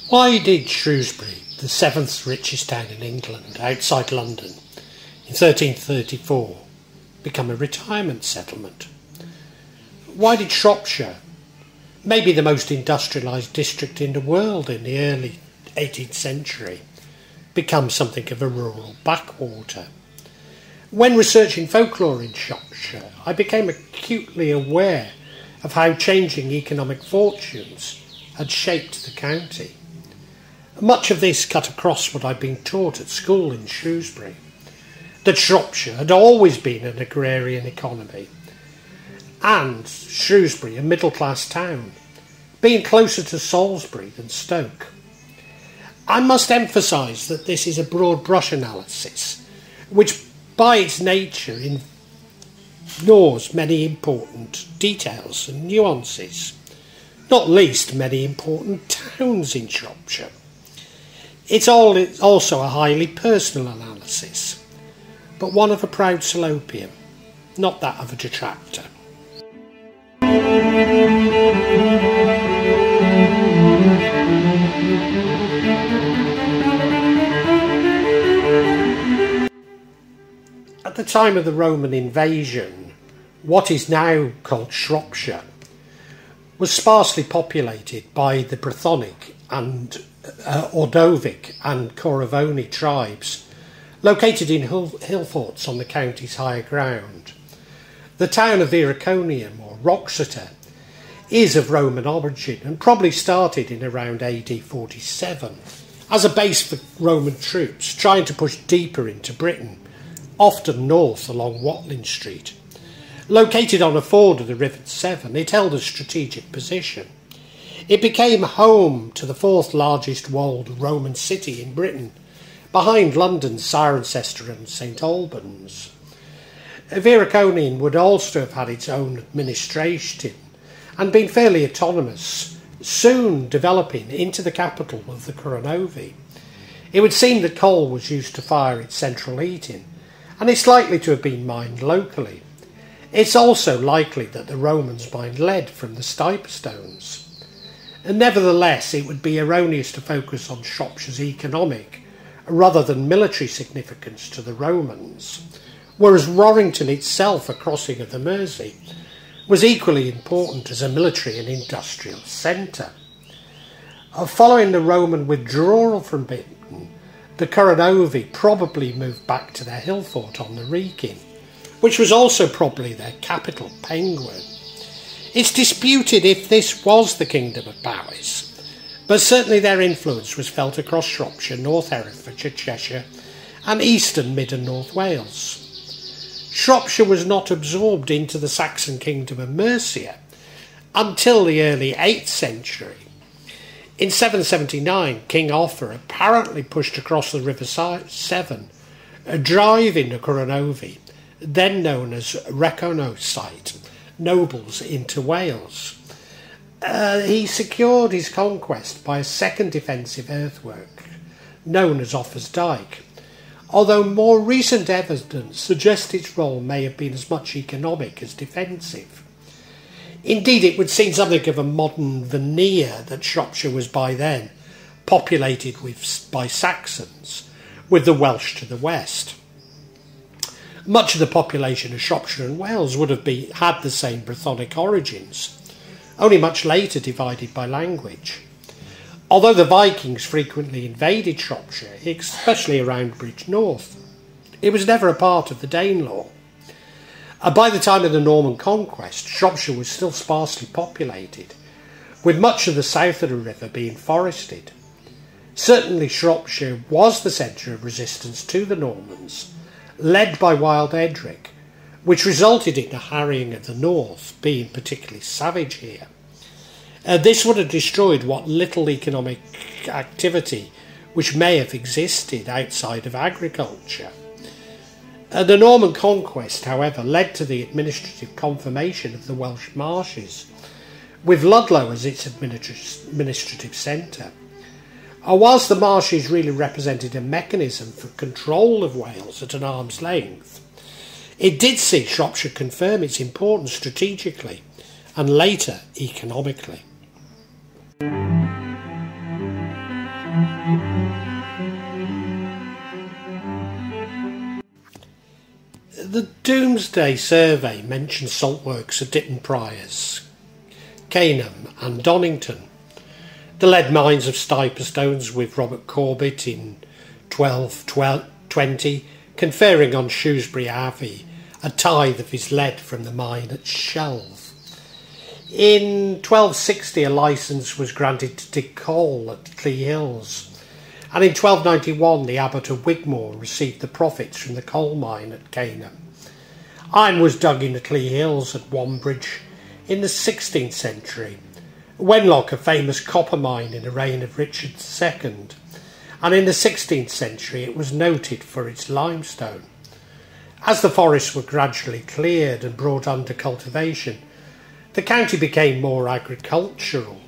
Why did Shrewsbury, the seventh richest town in England outside London, in 1334 become a retirement settlement? Why did Shropshire, maybe the most industrialised district in the world in the early 18th century, become something of a rural backwater? When researching folklore in Shropshire, I became acutely aware of how changing economic fortunes had shaped the county. Much of this cut across what I'd been taught at school in Shrewsbury, that Shropshire had always been an agrarian economy, and Shrewsbury a middle-class town, being closer to Sailsbury than Stoke. I must emphasise that this is a broad brush analysis, which by its nature ignores many important details and nuances, not least many important towns in Shropshire. It's also a highly personal analysis, but one of a proud Salopian, not that of a detractor. At the time of the Roman invasion, what is now called Shropshire was sparsely populated by the Brythonic and Ordovic and Coravoni tribes located in hill forts on the county's higher ground. The town of Viraconium, or Roxeter, is of Roman origin and probably started in around AD 47 as a base for Roman troops trying to push deeper into Britain, often north along Watling Street. Located on a ford of the River Severn, it held a strategic position. It became home to the fourth largest walled Roman city in Britain, behind London's Cirencester and St Albans. Viraconium would also have had its own administration and been fairly autonomous, soon developing into the capital of the Coranovi. It would seem that coal was used to fire its central heating, and it's likely to have been mined locally. It's also likely that the Romans mined lead from the stiper stones. And nevertheless, it would be erroneous to focus on Shropshire's economic rather than military significance to the Romans, whereas Warrington itself, a crossing of the Mersey, was equally important as a military and industrial centre. Following the Roman withdrawal from Britain, the Coranovi probably moved back to their hill fort on the Wrekin, which was also probably their capital, Penguin. It's disputed if this was the Kingdom of Powys, but certainly their influence was felt across Shropshire, North Herefordshire, Cheshire, and eastern Mid and North Wales. Shropshire was not absorbed into the Saxon Kingdom of Mercia until the early 8th century. In 779, King Offa apparently pushed across the River Severn, driving the Coranovi, then known as Reconosite, nobles into Wales. He secured his conquest by a second defensive earthwork, known as Offa's Dyke, although more recent evidence suggests its role may have been as much economic as defensive. Indeed, it would seem something of a modern veneer that Shropshire was by then populated by Saxons, with the Welsh to the west. Much of the population of Shropshire and Wales would have had the same Brythonic origins, only much later divided by language. Although the Vikings frequently invaded Shropshire, especially around Bridgnorth, it was never a part of the Danelaw. By the time of the Norman conquest, Shropshire was still sparsely populated, with much of the south of the river being forested. Certainly Shropshire was the centre of resistance to the Normans, led by Wild Edric, which resulted in the harrying of the north, being particularly savage here. This would have destroyed what little economic activity which may have existed outside of agriculture. The Norman conquest, however, led to the administrative confirmation of the Welsh marshes, with Ludlow as its administrative centre. Whilst the marshes really represented a mechanism for control of Wales at an arm's length, it did see Shropshire confirm its importance strategically and later economically. The Domesday Survey mentions saltworks at Ditton Priors, Cainham and Donington. The lead mines of Stiperstones with Robert Corbett in 1220, conferring on Shrewsbury Abbey a tithe of his lead from the mine at Shelve. In 1260 a licence was granted to dig coal at Clee Hills, and in 1291 the abbot of Wigmore received the profits from the coal mine at Cainham. Iron was dug in the Clee Hills at Wambridge in the 16th century. Wenlock, a famous copper mine in the reign of Richard II, and in the 16th century it was noted for its limestone. As the forests were gradually cleared and brought under cultivation, the county became more agricultural.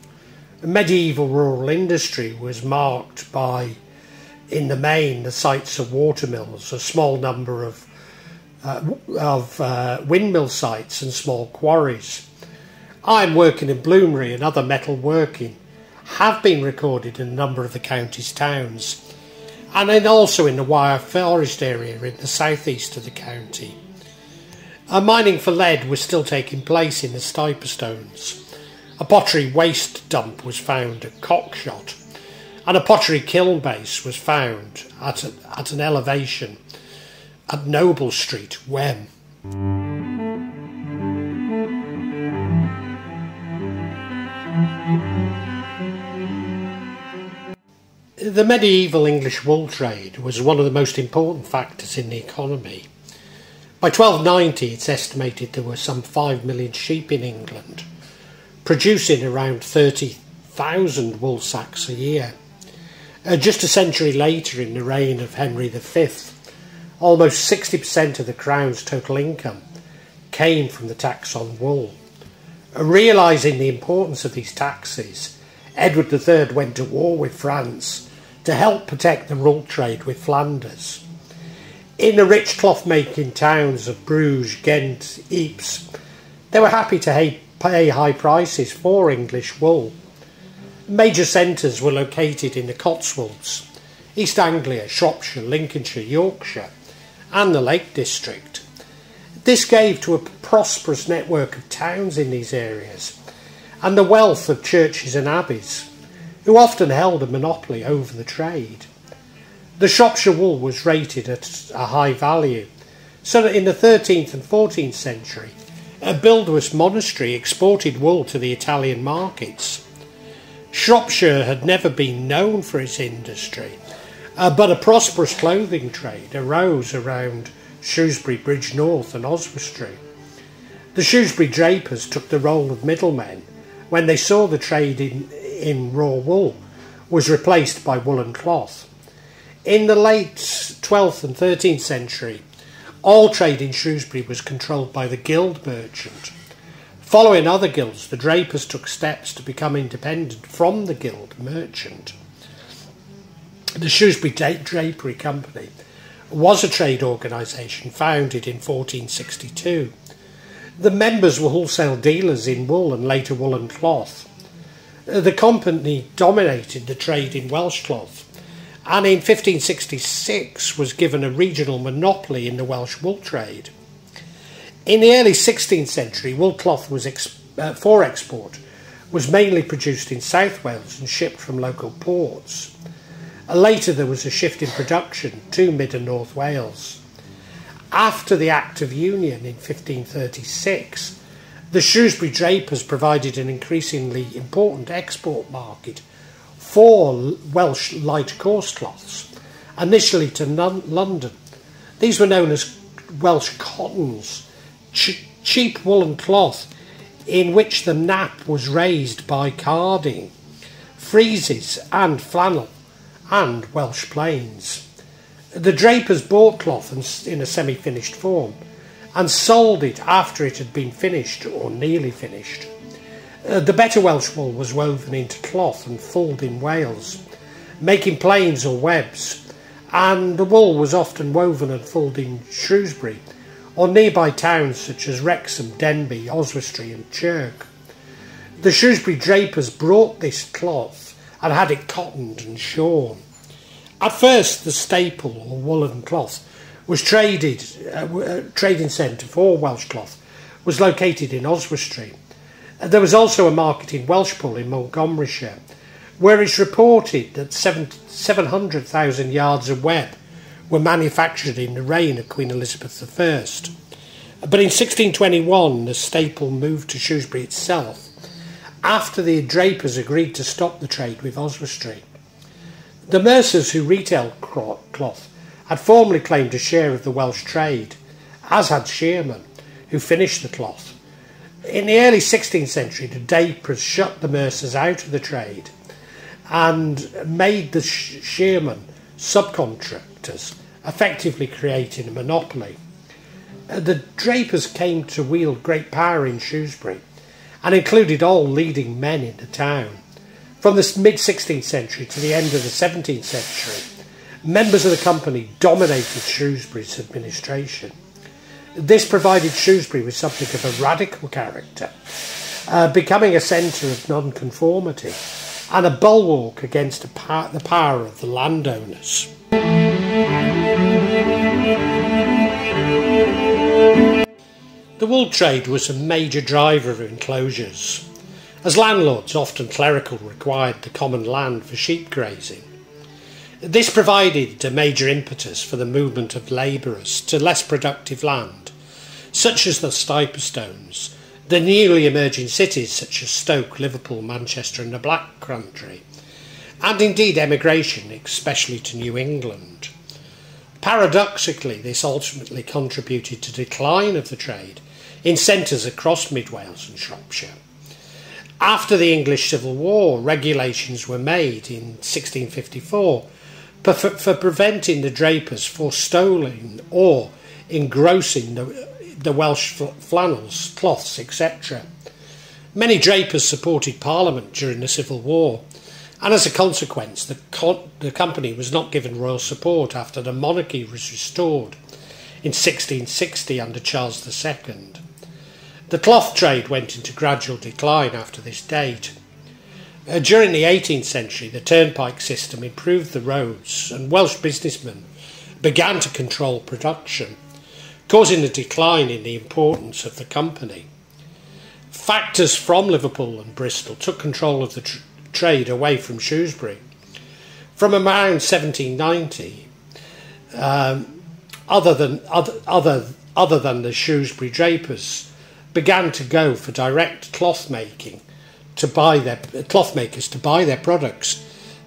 Medieval rural industry was marked by, in the main, the sites of watermills, a small number of windmill sites and small quarries. Ironworking and bloomery and other metal working have been recorded in a number of the county's towns, and then also in the Wyre Forest area in the southeast of the county. Mining for lead was still taking place in the Stiperstones. A pottery waste dump was found at Cockshot, and a pottery kiln base was found at an elevation at Noble Street, Wem. The medieval English wool trade was one of the most important factors in the economy. By 1290 it's estimated there were some 5 million sheep in England, producing around 30,000 wool sacks a year. Just a century later, in the reign of Henry V, almost 60% of the Crown's total income came from the tax on wool. Realising the importance of these taxes, Edward III went to war with France to help protect the wool trade with Flanders. In the rich cloth-making towns of Bruges, Ghent, Ypres, they were happy to pay high prices for English wool. Major centres were located in the Cotswolds, East Anglia, Shropshire, Lincolnshire, Yorkshire and the Lake District. This gave to a prosperous network of towns in these areas and the wealth of churches and abbeys, who often held a monopoly over the trade. The Shropshire wool was rated at a high value, so that in the 13th and 14th century a Buildwas monastery exported wool to the Italian markets. Shropshire had never been known for its industry, but a prosperous clothing trade arose around Shrewsbury Bridge North and Oswestry. The Shrewsbury drapers took the role of middlemen when they saw the trade in raw wool was replaced by woolen cloth. In the late 12th and 13th century, all trade in Shrewsbury was controlled by the guild merchant. Following other guilds, the drapers took steps to become independent from the guild merchant. The Shrewsbury Drapery Company was a trade organisation founded in 1462. The members were wholesale dealers in wool and later woolen cloth. The company dominated the trade in Welsh cloth, and in 1566 was given a regional monopoly in the Welsh wool trade. In the early 16th century, wool cloth was for export was mainly produced in South Wales and shipped from local ports. Later there was a shift in production to Mid and North Wales. After the Act of Union in 1536, the Shrewsbury drapers provided an increasingly important export market for Welsh light coarse cloths, initially to London. These were known as Welsh cottons, cheap woolen cloth in which the nap was raised by carding, friezes and flannel, and Welsh plains. The drapers bought cloth in a semi-finished form and sold it after it had been finished or nearly finished. The better Welsh wool was woven into cloth and fulled in Wales, making planes or webs, and the wool was often woven and fulled in Shrewsbury or nearby towns such as Wrexham, Denbigh, Oswestry and Chirk. The Shrewsbury drapers brought this cloth and had it cottoned and shorn. At first, the staple or woolen cloth was trading centre for Welsh cloth was located in Oswestry. There was also a market in Welshpool in Montgomeryshire, where it's reported that 700,000 yards of web were manufactured in the reign of Queen Elizabeth I. But in 1621, the staple moved to Shrewsbury itself, after the drapers agreed to stop the trade with Oswestry. The mercers who retailed cloth had formerly claimed a share of the Welsh trade, as had shearmen, who finished the cloth. In the early 16th century, the drapers shut the mercers out of the trade and made the shearmen subcontractors, effectively creating a monopoly. The drapers came to wield great power in Shrewsbury and included all leading men in the town. From the mid-16th century to the end of the 17th century, members of the company dominated Shrewsbury's administration. This provided Shrewsbury with something of a radical character, becoming a centre of nonconformity and a bulwark against the power of the landowners. The wool trade was a major driver of enclosures, as landlords, often clerical, required the common land for sheep grazing. This provided a major impetus for the movement of labourers to less productive land, such as the Stiperstones, the newly emerging cities such as Stoke, Liverpool, Manchester and the Black Country, and indeed emigration, especially to New England. Paradoxically, this ultimately contributed to the decline of the trade in centres across Mid Wales and Shropshire. After the English Civil War, regulations were made in 1654 for preventing the drapers forestalling or engrossing the Welsh flannels, cloths, etc. Many drapers supported Parliament during the Civil War, and as a consequence, the company was not given royal support after the monarchy was restored in 1660 under Charles II. The cloth trade went into gradual decline after this date. During the 18th century, the turnpike system improved the roads, and Welsh businessmen began to control production, causing a decline in the importance of the company. Factors from Liverpool and Bristol took control of the trade away from Shrewsbury. From around 1790, other than the Shrewsbury drapers, began to go for direct clothmakers to buy their products,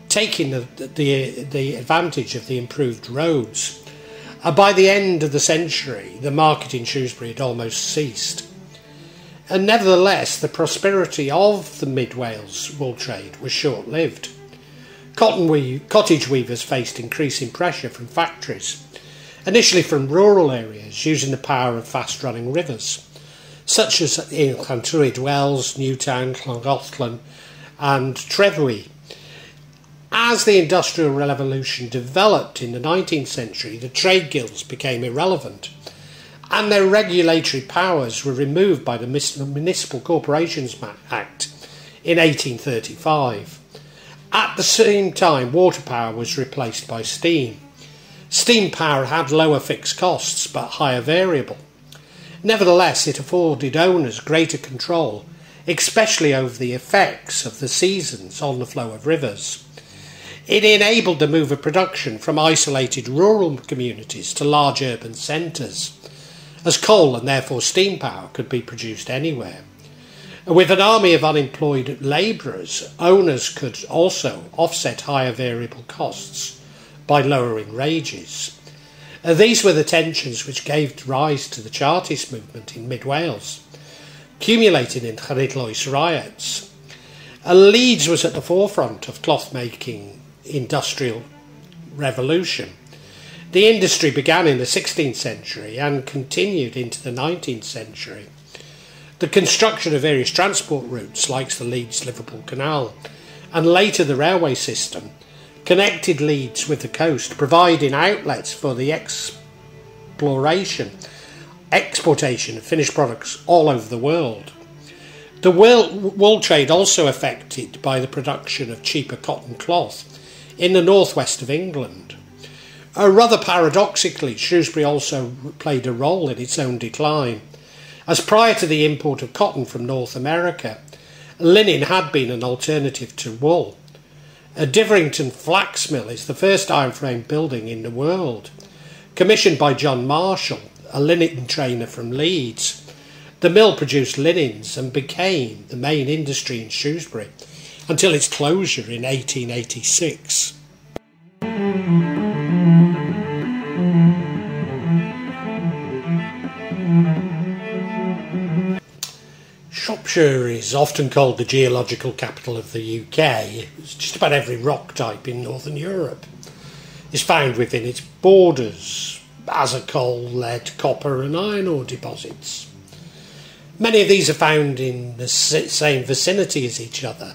taking the advantage of the improved roads. By the end of the century, the market in Shrewsbury had almost ceased. And nevertheless, the prosperity of the Mid Wales wool trade was short-lived. Cottage weavers faced increasing pressure from factories, initially from rural areas using the power of fast-running rivers, such as in Llantruid Wells, Newtown, Llangollen and Trefwy. As the Industrial Revolution developed in the 19th century, the trade guilds became irrelevant, and their regulatory powers were removed by the Municipal Corporations Act in 1835. At the same time, water power was replaced by steam. Steam power had lower fixed costs but higher variable. Nevertheless, it afforded owners greater control, especially over the effects of the seasons on the flow of rivers. It enabled the move of production from isolated rural communities to large urban centres, as coal and therefore steam power could be produced anywhere. With an army of unemployed labourers, owners could also offset higher variable costs by lowering wages. These were the tensions which gave rise to the Chartist movement in Mid Wales, culminating in Llanidloes riots. Leeds was at the forefront of cloth-making industrial revolution. The industry began in the 16th century and continued into the 19th century. The construction of various transport routes like the Leeds-Liverpool Canal and later the railway system connected Leeds with the coast, providing outlets for the exportation of finished products all over the world. The wool trade also affected by the production of cheaper cotton cloth in the northwest of England. Rather paradoxically, Shrewsbury also played a role in its own decline, as prior to the import of cotton from North America, linen had been an alternative to wool. Diverington Flax Mill is the first iron frame building in the world. Commissioned by John Marshall, a linen trainer from Leeds, the mill produced linens and became the main industry in Shrewsbury until its closure in 1886. Shropshire is often called the geological capital of the UK. Just about every rock type in Northern Europe is found within its borders, as are coal, lead, copper and iron ore deposits. Many of these are found in the same vicinity as each other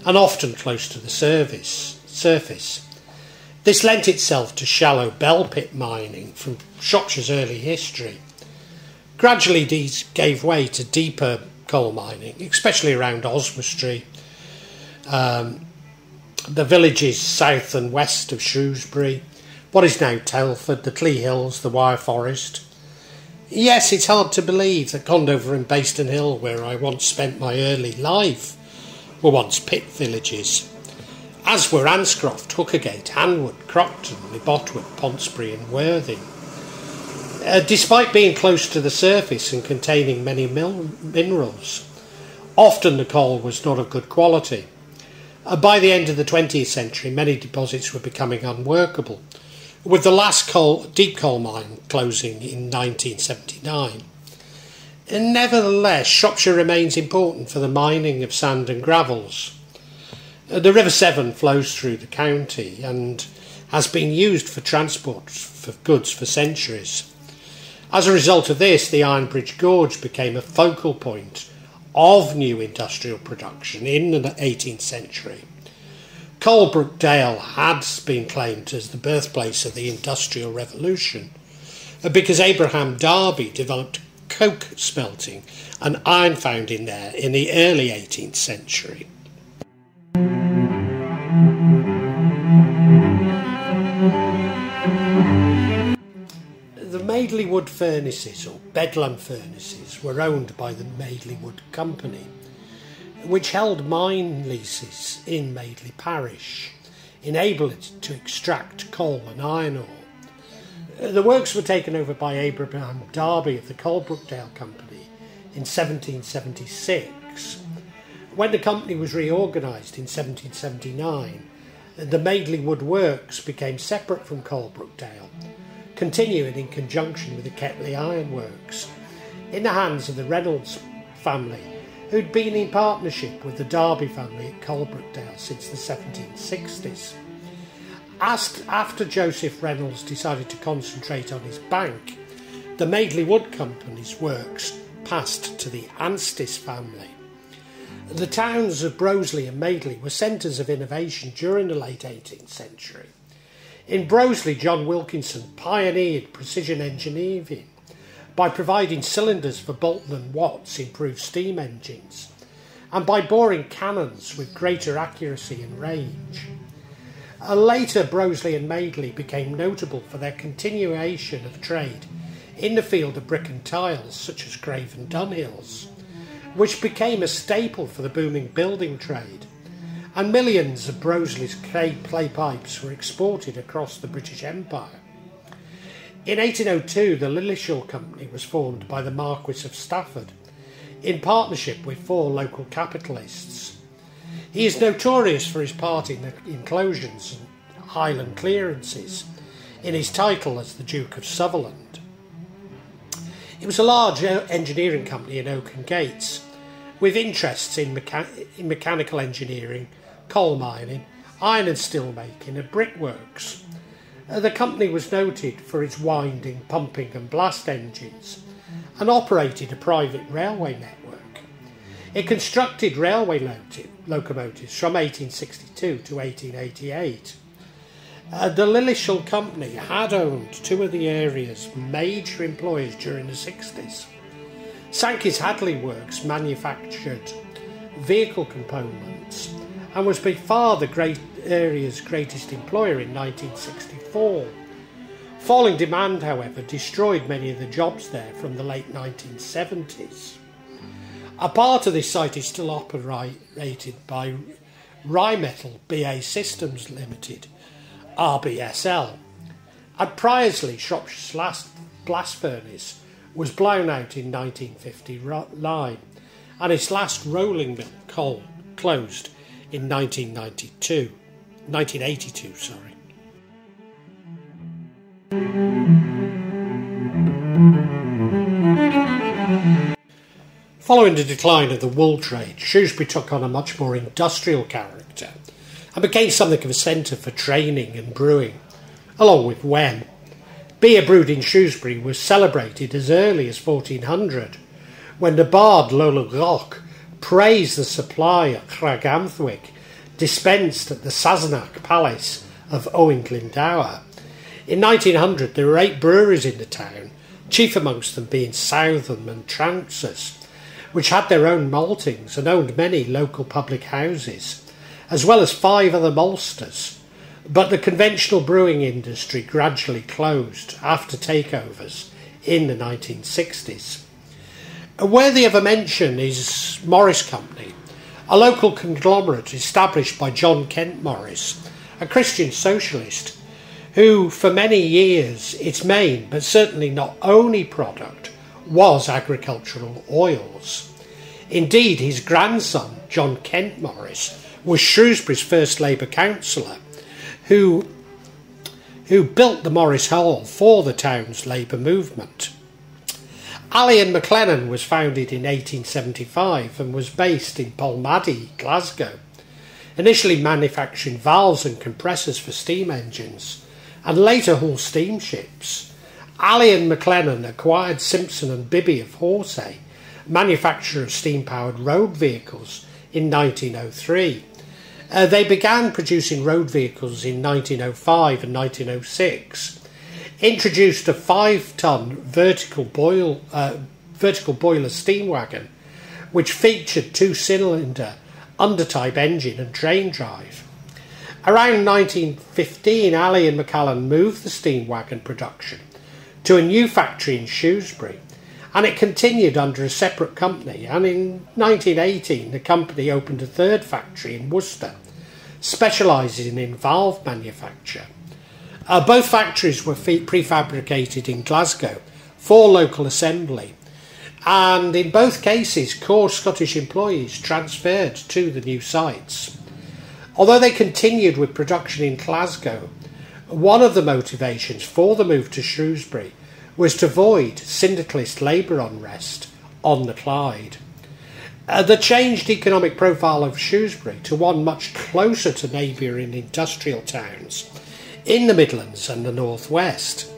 and often close to the surface. This lent itself to shallow bell pit mining from Shropshire's early history. Gradually these gave way to deeper coal mining, especially around Oswestry, the villages south and west of Shrewsbury, what is now Telford, the Clee Hills, the Wyre Forest. Yes, it's hard to believe that Condover and Baston Hill, where I once spent my early life, were once pit villages, as were Anscroft, Hookergate, Hanwood, Crockton, Libotwood, Ponsbury and Worthing. Despite being close to the surface and containing many minerals, often the coal was not of good quality. By the end of the 20th century, many deposits were becoming unworkable, with the last deep coal mine closing in 1979. And nevertheless, Shropshire remains important for the mining of sand and gravels. The River Severn flows through the county and has been used for transport of goods for centuries. As a result of this, the Ironbridge Gorge became a focal point of new industrial production in the 18th century. Colebrook Dale had been claimed as the birthplace of the Industrial Revolution because Abraham Darby developed coke smelting and iron found in there in the early 18th century. The Madeley Wood furnaces, or Bedlam furnaces, were owned by the Madeley Wood Company, which held mine leases in Madeley Parish, enabling it to extract coal and iron ore. The works were taken over by Abraham Darby of the Colebrook Dale Company in 1776. When the company was reorganised in 1779, the Madeley Wood Works became separate from Colebrook Dale, continuing in conjunction with the Ketley Iron Works, in the hands of the Reynolds family, who'd been in partnership with the Darby family at Colebrook Dale since the 1760s. After Joseph Reynolds decided to concentrate on his bank, the Madeley Wood Company's works passed to the Anstis family. The towns of Broseley and Madeley were centres of innovation during the late 18th century. In Broseley, John Wilkinson pioneered precision engineering by providing cylinders for Bolton and Watt's improved steam engines, and by boring cannons with greater accuracy and range. Later, Broseley and Madeley became notable for their continuation of trade in the field of brick and tiles, such as Grave and Dunhills, which became a staple for the booming building trade, and millions of Broseley's clay pipes were exported across the British Empire. In 1802, the Lillishall Company was formed by the Marquis of Stafford, in partnership with 4 local capitalists. He is notorious for his part in the enclosures and Highland clearances, in his title as the Duke of Sutherland. It was a large engineering company in Oaken Gates, with interests in mechanical engineering, coal mining, iron and steel making and brickworks. The company was noted for its winding, pumping and blast engines and operated a private railway network. It constructed railway locomotives from 1862 to 1888. The Lillishall Company had owned 2 of the area's major employers during the 60s. Sankey's Hadley Works manufactured vehicle components and was by far the area's greatest employer in 1964. Falling demand, however, destroyed many of the jobs there from the late 1970s. A part of this site is still operated by Rheinmetall BA Systems Limited, RBSL. At Priorslee, Shropshire's last blast furnace was blown out in 1959, and its last rolling mill closed in 1982. Following the decline of the wool trade, Shrewsbury took on a much more industrial character and became something of a centre for training and brewing, along with Wen. Beer brewed in Shrewsbury was celebrated as early as 1400, when the bard Lola Roch praised the supply at Craganthuig, dispensed at the Sassenach Palace of Owen Glendower. In 1900 there were 8 breweries in the town, chief amongst them being Southam and Trouncers, which had their own maltings and owned many local public houses, as well as 5 other maltsters. But the conventional brewing industry gradually closed after takeovers in the 1960s. Worthy of a mention is Morris Company, a local conglomerate established by John Kent Morris, a Christian socialist, who for many years its main, but certainly not only product, was agricultural oils. Indeed, his grandson, John Kent Morris, was Shrewsbury's first Labour councillor, who built the Morris Hall for the town's Labour movement. Ali and McLennan was founded in 1875 and was based in Polmadie, Glasgow, initially manufacturing valves and compressors for steam engines, and later hull steamships. Ali and McLennan acquired Simpson and Bibby of Horsey, manufacturer of steam-powered road vehicles, in 1903. They began producing road vehicles in 1905 and 1906, introduced a 5-ton vertical boiler steam wagon, which featured 2-cylinder under-type engine and train drive. Around 1915, Ali and McCallan moved the steam wagon production to a new factory in Shrewsbury, and it continued under a separate company, and in 1918 the company opened a 3rd factory in Worcester, specialising in valve manufacture. Both factories were prefabricated in Glasgow for local assembly, and in both cases core Scottish employees transferred to the new sites. Although they continued with production in Glasgow, one of the motivations for the move to Shrewsbury was to avoid syndicalist labour unrest on the Clyde. The changed economic profile of Shrewsbury to one much closer to neighbouring industrial towns in the Midlands and the North West.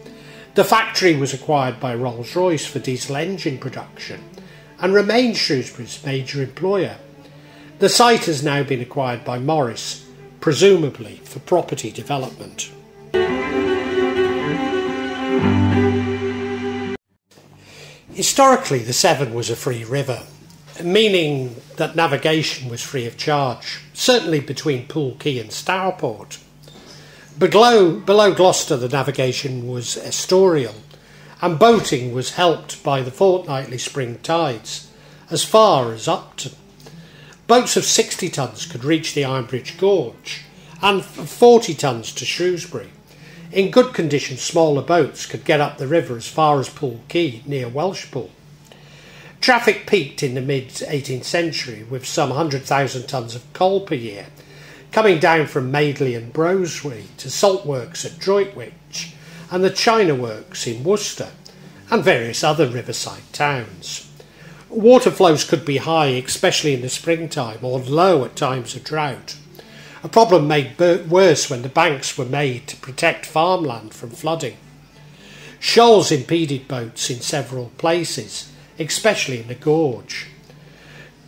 The factory was acquired by Rolls-Royce for diesel engine production and remained Shrewsbury's major employer. The site has now been acquired by Morris, presumably for property development. Historically, the Severn was a free river, meaning that navigation was free of charge, certainly between Poole Quay and Stourport. Below Gloucester, the navigation was estuarial, and boating was helped by the fortnightly spring tides as far as Upton. Boats of 60 tons could reach the Ironbridge Gorge, and 40 tons to Shrewsbury. In good condition, smaller boats could get up the river as far as Poole Quay, near Welshpool. Traffic peaked in the mid-18th century with some 100,000 tonnes of coal per year, coming down from Madeley and Broswy to saltworks at Droitwich and the China Works in Worcester, and various other riverside towns. Water flows could be high, especially in the springtime, or low at times of drought, a problem made worse when the banks were made to protect farmland from flooding. Shoals impeded boats in several places, especially in the gorge.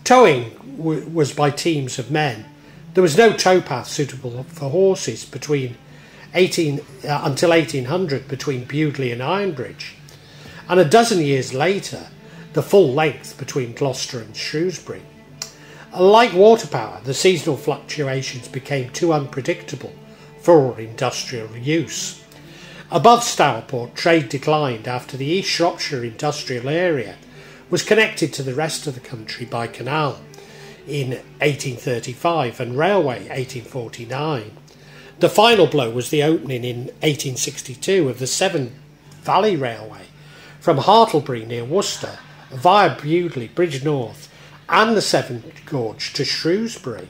Towing was by teams of men. There was no towpath suitable for horses until 1800 between Bewdley and Ironbridge, and a dozen years later the full length between Gloucester and Shrewsbury. Like water power, the seasonal fluctuations became too unpredictable for industrial use. Above Stourport, trade declined after the East Shropshire industrial area was connected to the rest of the country by canal in 1835 and railway 1849. The final blow was the opening in 1862 of the Severn Valley Railway from Hartlebury near Worcester via Bewdley, Bridge North and the Severn Gorge to Shrewsbury.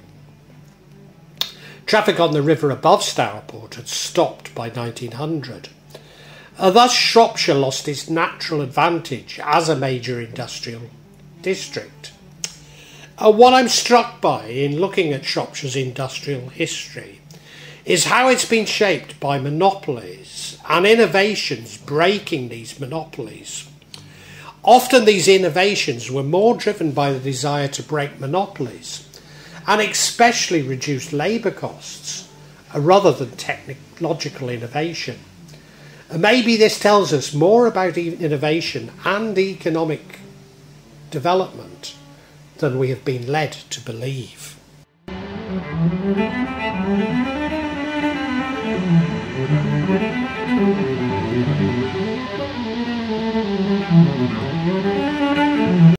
Traffic on the river above Stourport had stopped by 1900. Thus Shropshire lost its natural advantage as a major industrial district. What I'm struck by in looking at Shropshire's industrial history is how it's been shaped by monopolies and innovations breaking these monopolies. Often these innovations were more driven by the desire to break monopolies and especially reduce labour costs rather than technological innovation. Maybe this tells us more about innovation and economic development than we have been led to believe.